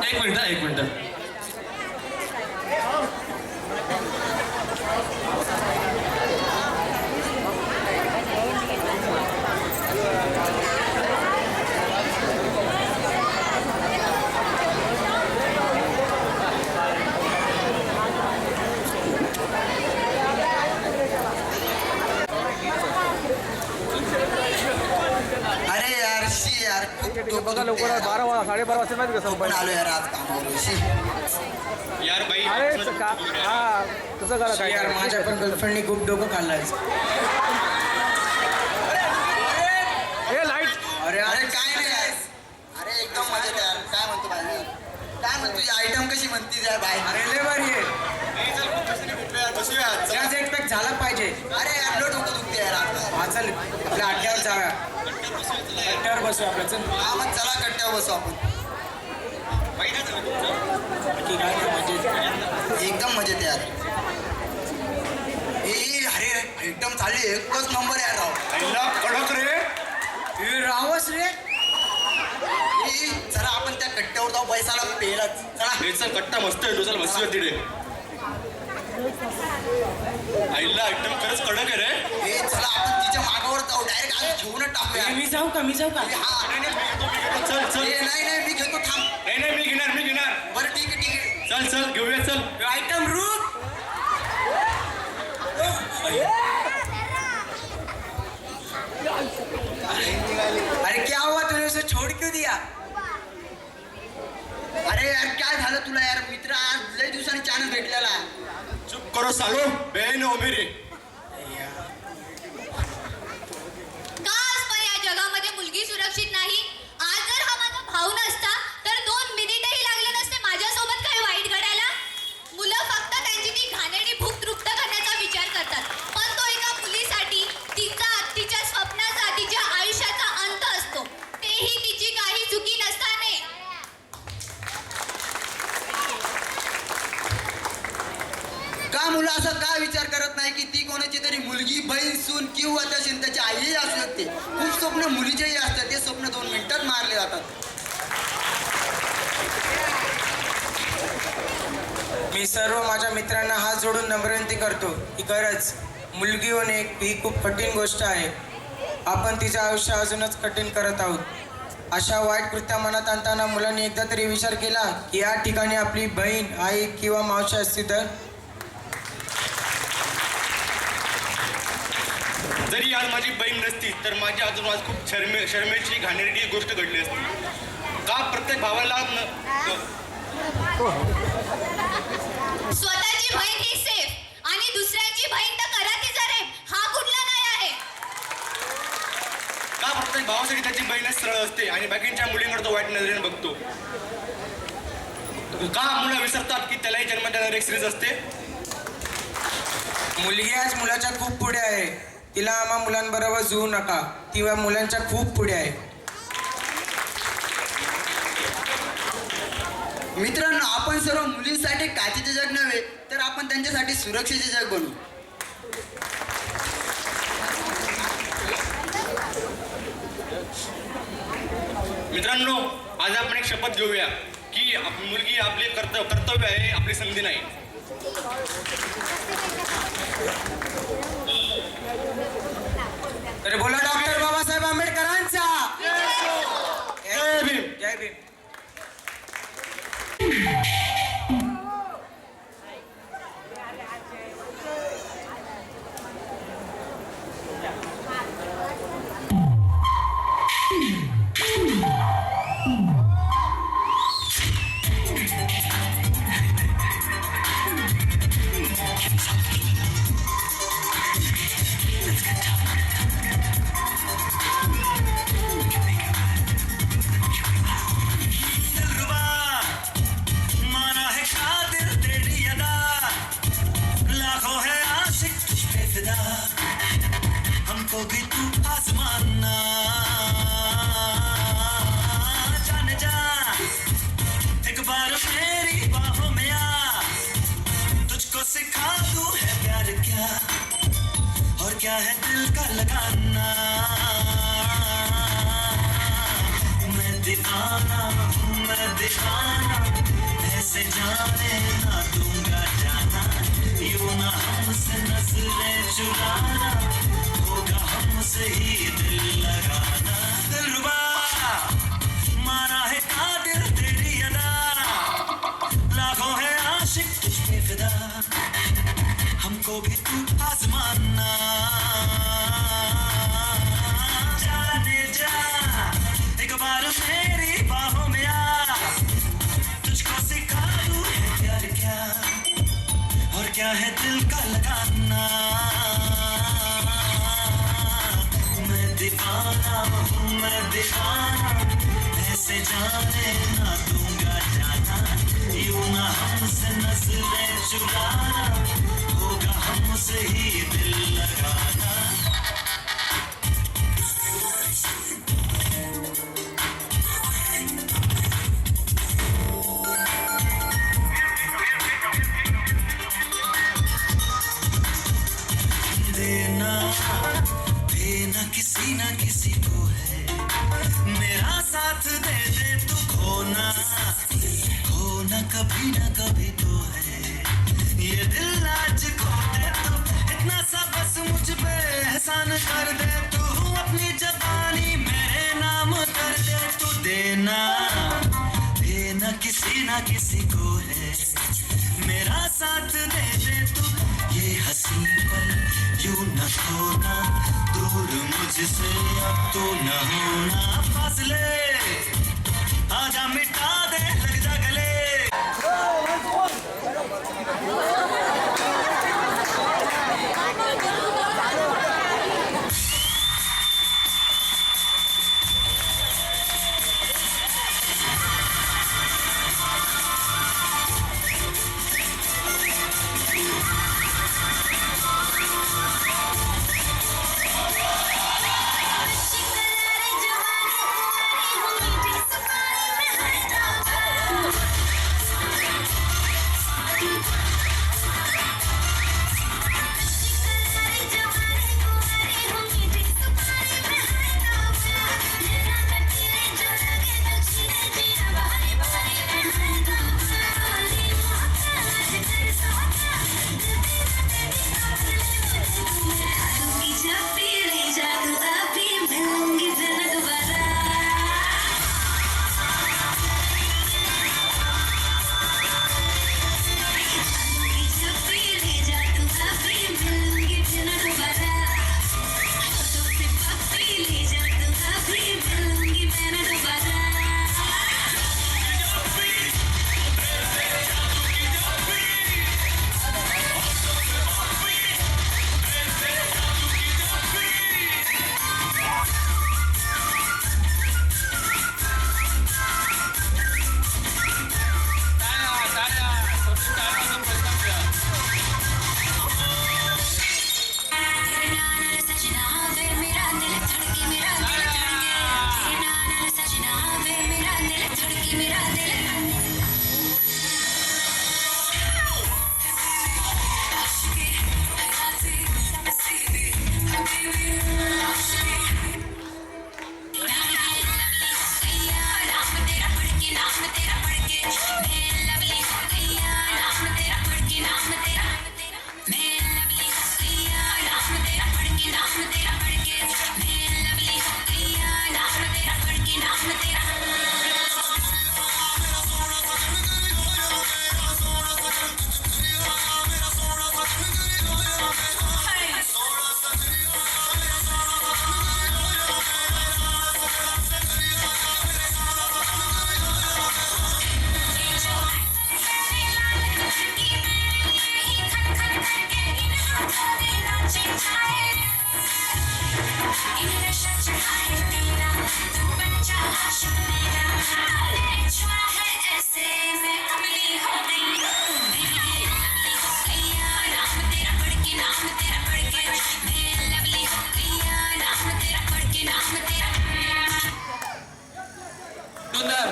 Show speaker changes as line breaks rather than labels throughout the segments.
एक मिनिट
अरे यार शी यार
बघा लवकर 12 वाजता माहिती का
पण आलो यार आज कामावर शी
यार बाई
अरे हा तसं करा काय
यार माझ्या पण गर्लफ्रेंडनी खूप डोकं खाल्लंय
हे लाईट
अरे अरे काय नाही यार अरे एकदम मजेत यार काय म्हणतो भाई काय म्हणतो तुझी आयटम कशी म्हणती यार भाई अरे लय भारी आहे त्याच एक्सपेक्ट झाला पाहिजे अरे यार लो डोकं दुखते यार हा चल आपल्या अड्ड्यावर जाऊया कट्ट्यावर बसू आपलं चल हा मग चला कट्ट्यावर बसू आपण एकदम मजेत यार ए अरे एकदम चालली एकच नंबर यार राव कडक रे रावस रे चला आपण त्या कट्ट्यावर जाऊ पैसाला पेलाच चला
कट्टा मस्त आहे तुझा मस्त तिथे आईला एकदम खरंच कडक आहे रे
ए चला आपण तिच्या मागावर जाऊ डायरेक्ट आज घेऊनच टाकूया
मी जाऊ का
हा
चल चल
नाही मी घेतो थांब
नाही मी घेणार
बरं ठीक आहे
चल घेऊया चल
आयटम रूट अरे क्या हुआ तूने उसे छोड़ क्यों दिया अरे यार काय झालं तुला यार मित्र आज लय दिवसांनी चान्स भेटलेला
चुप करो सालो बहन हो मेरी
का पण या जगामध्ये मुलगी सुरक्षित नाही आज जर हा माझा भाऊ नसता तर 2 मिनिटही लागले नसते माझ्यासोबत काही वाईट घडायला मुलं फक्त त्यांची ती घाणेरडी भूक तृप्त करण्याचा विचार करतात पण तो एका मुलीसाठी तिच्या स्वप्नाचा तिच्या आयुष्याचा अंत असतो तेही तिची काही चुकी नसताना
का मुलं असं का विचार करत नाही की ती कोणाची तरी मुलगी बहीण सून किंवा त्याची आईही असू शकते खूप स्वप्न मुलीचेही असतात ते स्वप्न 2 मिनिटात मारले जातात मी सर्व माझ्या मित्रांना हात जोडून नम्रविनंती करतो की खरंच मुलगी होणे ही खूप कठीण गोष्ट आहे आपण तिचं आयुष्य अजूनच कठीण करत आहोत अशा वाईट कृत्या मनात आणताना मुलांनी एकदा तरी विचार केला की या ठिकाणी आपली बहीण आई किंवा मावशी असती तर
जरी आज माझी बहीण नसती तर माझी अजून आज खूप शर्मेची घाणेरडी गोष्ट घडली असती का प्रत्येक भावाला
स्वतःची बहीण ही सेफ आणि दुसऱ्यांची बहीण तर करा तिचा रेप हा कुठला नाही आहे
का प्रत्येक भावासाठी त्याची बहीणच सरळ असते आणि बाकींच्या मुलींकडे तो वाईट नजरेने बघतो का मुलं विसरतात की त्यालाही जन्म देणारी एक स्त्रीच असते
मुलगी आज मुलाच्या खूप पुढे आहे तिला आम्हा मुलांबरोबर जुळू नका ती मुलांच्या खूप पुढे आहे मित्रांनो आपण सर्व मुलींसाठी काचेचे जग नव्हे तर आपण त्यांच्यासाठी सुरक्षेचे जग बनवू
मित्रांनो आज आपण एक शपथ घेऊया की मुलगी आपले कर्तव्य आहे आपली संधी नाही
तर बोला डॉक्टर बाबासाहेब आंबेडकरांचा
जय भीम
जय भीम
हमको भी तू आसमाना जान जा एक बार मेरी बाहों में आ तुझको सिखा दूं है प्यार क्या और क्या है दिल का लगाना मैं दीवाना ऐसे जाने ना दूंगा जाना, यूं ना हमसे नजरें चुराना, होगा हमसे ही दिल लगाना। दिलरुबा माना है कादिर तेरी अदा, लाखों है आशिक तुझ पे फिदा, हमको भी तू आजमाना। जाने जा एक बार मेरी बाहों में आ, तुझको सिखा दूं है प्यार क्या और क्या है दिल का लगाना। मैं दीवाना हूँ मैं दीवाना, ऐसे जाने ना दूंगा जाना, यूं ना हमसे नजरें चुराना, होगा हमसे ही दिल लगाना। देना देना किसी ना किसी को है, मेरा साथ दे दे तू, खोना खोना कभी ना कभी तो है, ये दिल आज खो दे तू, इतना सा बस मुझ पे एहसान कर दे तू, अपनी जवानी मेरे नाम कर दे तू। देना देना किसी ना किसी को है, मेरा साथ दे दे तू, ये हंसी पल यूं न खोना, दूर मुझसे अब तो न होना, फासले आजा मिटा दे लग जा गले।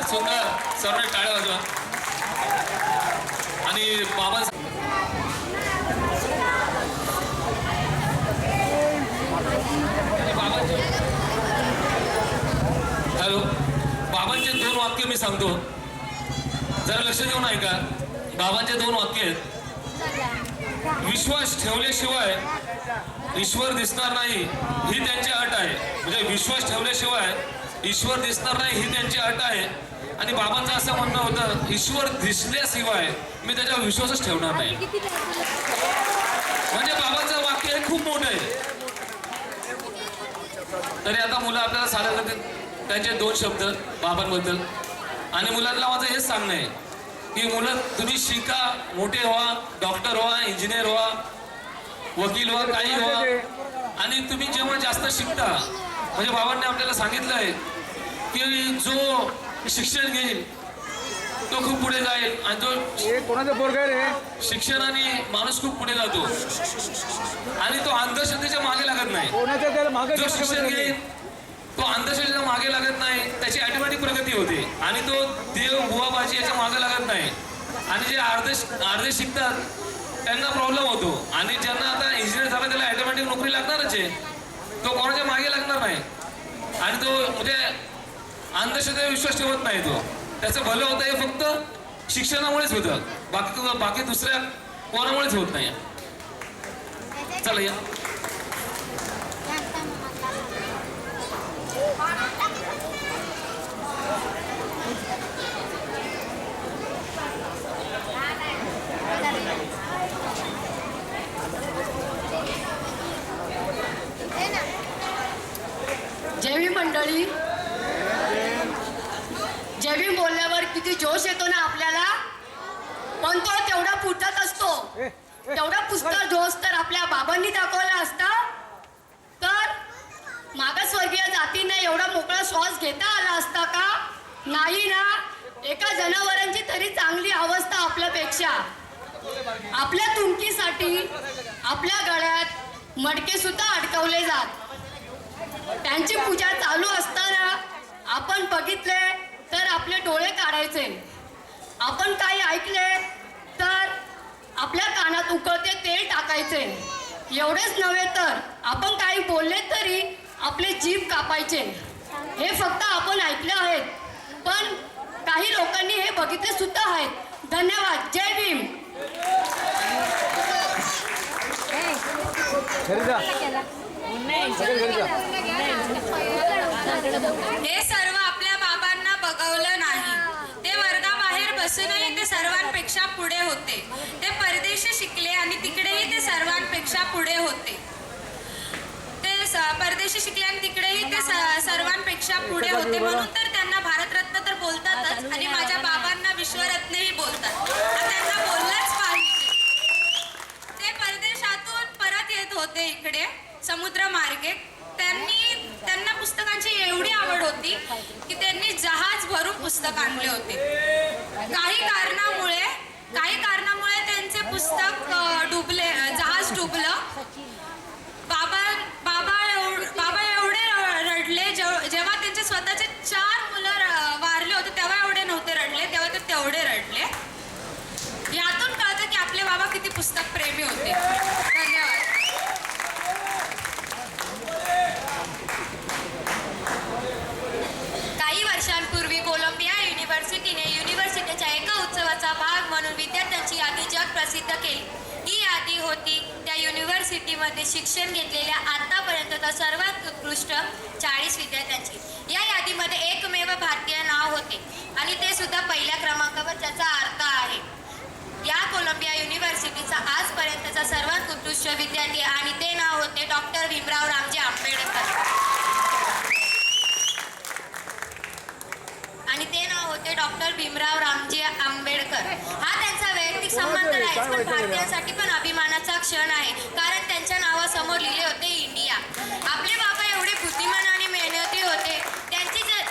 सुंदर सर्व टाळ्या वाजवा आणि बाबा हॅलो बाबांचे दोन वाक्य मी सांगतो जरा लक्ष देऊन ऐका. बाबांचे 2 वाक्य आहेत. विश्वास ठेवल्याशिवाय ईश्वर दिसणार नाही ही त्यांची अट आहे. म्हणजे विश्वास ठेवल्याशिवाय ईश्वर दिसणार नाही ही त्यांची अट आहे. आणि बाबांचं असं म्हणणं होतं, ईश्वर दिसल्याशिवाय मी त्याच्यावर विश्वासच ठेवणार नाही. म्हणजे बाबांचं वाक्य हे खूप मोठं आहे. तरी आता मुलं आपल्याला सांगायला त्यांचे 2 शब्द बाबांबद्दल. आणि मुलांना माझं हेच सांगणं आहे की मुलं तुम्ही शिका, मोठे व्हा, डॉक्टर व्हा, इंजिनियर व्हा, वकील व्हा, काही व्हा. आणि तुम्ही जेव्हा जास्त शिकता, म्हणजे बाबांनी आपल्याला सांगितलं आहे की जो शिक्षण घेईल तो खूप पुढे जाईल. आणि जो
हे कोणाचं पोरग आहे रे?
शिक्षणाने माणूस खूप पुढे जातो आणि तो अंधश्रद्धेच्या मागे लागत नाही.
कोणाच्या त्याला मागे
जो शिक्षण घेईल तो अंधश्रद्धेच्या मागे लागत नाही, त्याची ऑटोमॅटिक प्रगती होते. आणि तो देव बुवाबाजी याच्या मागे लागत नाही. आणि जे अर्धे शिकतात त्यांना प्रॉब्लेम होतो. आणि ज्यांना आता इंजिनियर झाला त्याला ऑटोमॅटिक नोकरी लागणारच आहे, तो कोणाच्या मागे लागणार नाही. आणि तो म्हणजे अंधश्रद्धेवर विश्वास ठेवत नाही. तो त्याचं भलं होतं हे फक्त शिक्षणामुळेच होतं, बाकी दुसऱ्या कोणामुळेच होत नाही. चला या.
जय भीम मंडळी. जय भीम बोलल्यावर किती जोश येतो ना आपल्याला, पण तो तेवढा फुटत असतो. तेवढा पुस्तक जोश तर आपल्या बाबांनी दाखवला असता तर मागासवर्गीय जातींना एवढा मोकळा श्वास घेता आला असता का? नाही ना. एका जनावरांची तरी चांगली अवस्था आपल्यापेक्षा. आपल्या तुमकीसाठी आपल्या गळ्यात मडके सुद्धा अडकवले जात. त्यांची पूजा चालू असताना आपण बघितले तर आपले डोळे काढायचे. आपण काही ऐकले तर आपल्या कानात उकळते तेल टाकायचे. एवढेच नव्हे तर आपण काही बोलले तरी आपले जीभ कापायचे. हे फक्त आपण ऐकले आहेत, पण काही लोकांनी हे बघितले सुद्धा आहेत. धन्यवाद. जय भीम.
घरी जा. घरी जा.
हे सर्व आपल्या बाबांना बघवलं नाही. ते वर्गाबाहेर बसूनही ते सर्वांपेक्षा पुढे होते. ते परदेशी शिकले आणि तिकडेही ते सर्वांपेक्षा पुढे होते. परदेशी शिकले आणि तिकडेही ते सर्वांपेक्षा पुढे होते. म्हणून तर त्यांना भारतरत्न तर बोलतातच आणि माझ्या बाबांना विश्वरत्नही बोलतात. त्यांना बोललंच पाहिजे. ते परदेशातून परत येत होते इकडे समुद्रमार्गे. त्यांना पुस्तकांची एवढी आवड होती की त्यांनी जहाज भरून पुस्तक आणले होते. काही कारणामुळे त्यांचे पुस्तक जहाज डुबलं. बाबा एवढे रडले. जेव्हा त्यांचे स्वतःचे 4 मुलं वारले होते तेव्हा एवढे नव्हते रडले, तेव्हा ते तेवढे रडले. यातून कळतं की आपले बाबा किती पुस्तक प्रेमी होते. धन्यवाद.
काही वर्षांपूर्वी कोलंबिया युनिव्हर्सिटीच्या एका उत्सवाचा भाग म्हणून विद्यार्थ्यांची यादी जग प्रसिद्ध केली. ही यादी होती त्या युनिव्हर्सिटीमध्ये शिक्षण घेतलेल्या आतापर्यंतचा सर्वात उत्कृष्ट 40 विद्यार्थ्यांची. या यादीमध्ये एकमेव भारतीय नाव होते आणि ते सुद्धा पहिल्या क्रमांकावर, ज्याचा अर्थ आहे या कोलंबिया युनिव्हर्सिटीचा आजपर्यंतचा सर्वात उत्कृष्ट विद्यार्थी, आणि ते नाव होते डॉक्टर भीमराव रामजी आंबेडकर. डॉक्टर भीमराव रामजी आंबेडकर. हा त्यांचा वैयक्तिक संबंध नाही, पण भारतीयांसाठी पण अभिमानाचा क्षण आहे, कारण त्यांच्या नावासमोर लिहिले होते इंडिया. आपले बाबा एवढे बुद्धिमान आणि मेहनती होते.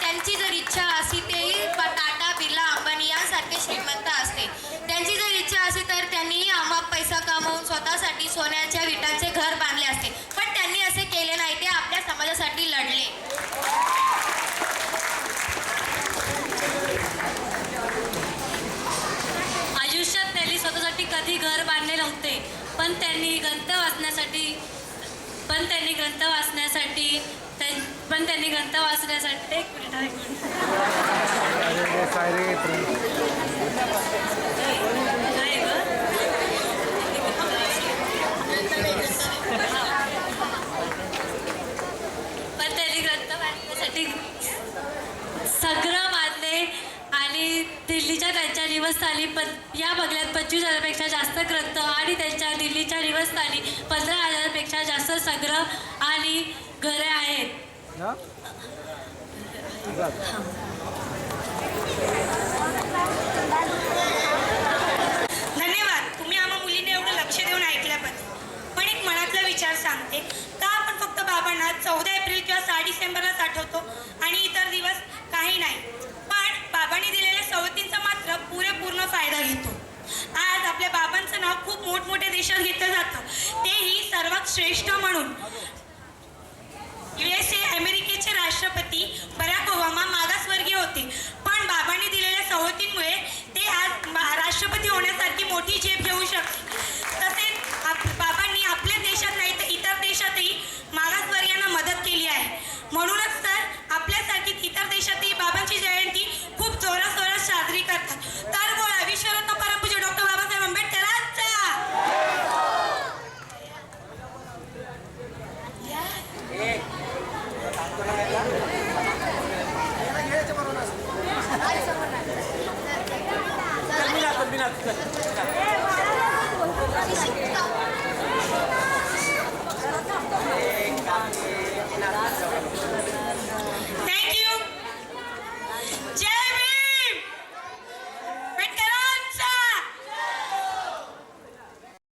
त्यांची जर इच्छा असती तेही टाटा, बिर्ला, अंबानी यांसारखे श्रीमंत असते. त्यांची जर इच्छा असती तर त्यांनीही अमाप पैसा कमवून स्वतःसाठी सोन्याच्या विटांचे घर बांधले असते, पण त्यांनी असे केले नाही. ते आपल्या समाजासाठी लढले.
आयुष्यात त्यांनी स्वतःसाठी कधी घर बांधले नव्हते, पण त्यांनी ग्रंथ वाचण्यासाठी एक मिनिट पण त्यांनी ग्रंथ वाचण्यासाठी सगळं मानले आणि दिल्लीच्या त्यांच्या निवासस्थानी या बंगल्यात 25,000पेक्षा जास्त ग्रंथ आणि त्यांच्या दिल्लीच्या निवासस्थानी 15,000पेक्षा जास्त संग्रह आणि घरे आहेत.
हा?
धन्यवाद. तुम्ही आम्हा मुलीने एवढं लक्ष देऊन ऐकल्याबद्दल. पण एक मनातला विचार सांगते, का आपण फक्त बाबांना 14 एप्रिल किंवा 6 डिसेंबरलाच आठवतो आणि इतर दिवस काही नाही, पण बाबांनी दिलेल्या सवलतींचा मात्र पुरेपूर्ण फायदा घेतो. आज आपल्या बाबांचं नाव खूप मोठमोठ्या देशात घेतलं जातं, तेही सर्वात श्रेष्ठ म्हणून. USA अमेरिकेचे राष्ट्रपती बराक ओबामा मागासवर्गीय होते, पण बाबांनी दिलेल्या सवलतींमुळे ते आज राष्ट्रपती होण्यासारखी मोठी झेप घेऊ शकते. तसेच बाबांनी आपल्या देशात नाही तर इतर देशातही मागासवर्गीयांना मदत केली आहे. म्हणूनच तर आपल्यासारखी इतर देशातही बाबांची जयंती खूप जोराशोरात साजरी करतात. तर बोला विश्वरत्न परमपूज्य डॉक्टर बाबासाहेब आंबेडकरांचा.
कल्पना